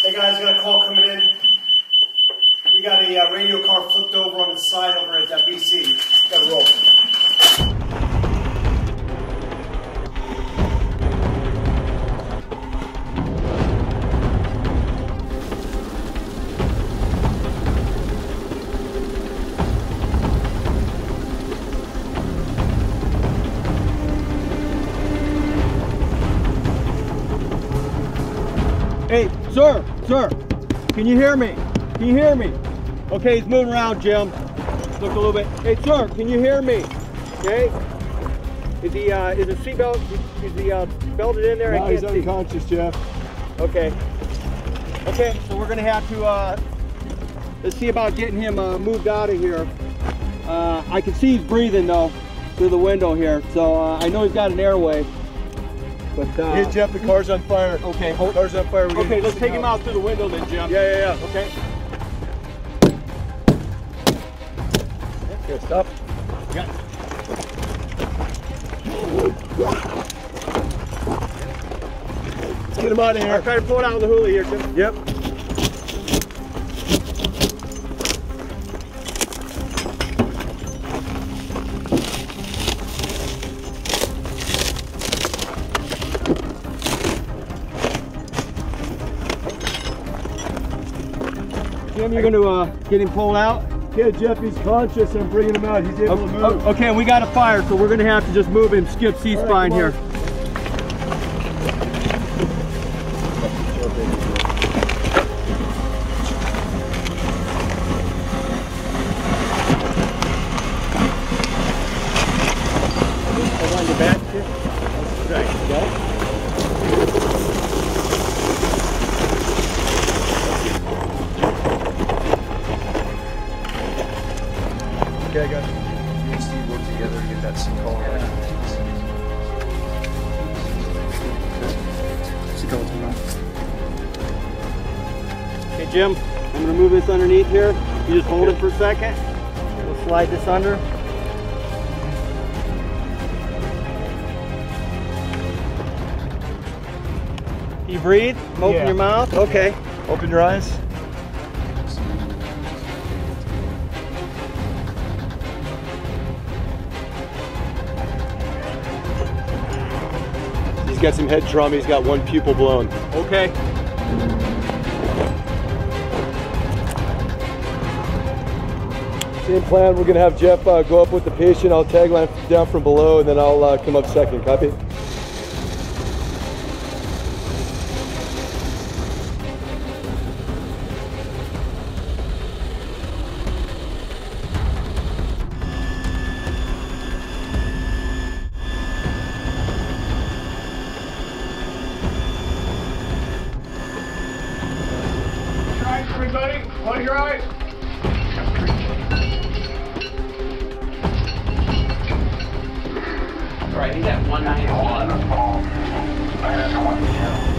Hey guys, got a call coming in. We got a radio car flipped over on its side over at BC. Got to roll. Hey, sir, can you hear me? Can you hear me? Okay, he's moving around, Jim. Look a little bit. Hey, sir, can you hear me? Okay. Is the seatbelt? Is he belted in there? No, he's unconscious, Jeff. Okay. Okay, so we're gonna have to let's see about getting him moved out of here. I can see he's breathing though through the window here, so I know he's got an airway. But hey, Jeff, the car's on fire. Okay, car's on fire. Okay, let's take him out through the window then, Jim. Yeah. Okay. Good stuff. Yeah. Let's get him out of here. I'll try to pull it out of the hula here, Jim. Yep. Jim, you're going to get him pulled out? Yeah, Jeff, he's conscious. I'm bringing him out. He's able to move. Okay, and we got a fire, so we're going to have to just move him, skip C-spine here. On your back here? Right, got it? Okay, guys. You and Steve work together to get that sinkhole right. Okay, Jim, I'm going to move this underneath here. You just hold it for a second. We'll slide this under. You breathe? Open your mouth? Okay. Open your eyes. He's got some head trauma. He's got one pupil blown. Okay. Same plan. We're going to have Jeff go up with the patient. I'll tag line down from below, and then I'll come up second. Copy? Everybody, close your eyes. All right, he's at 191.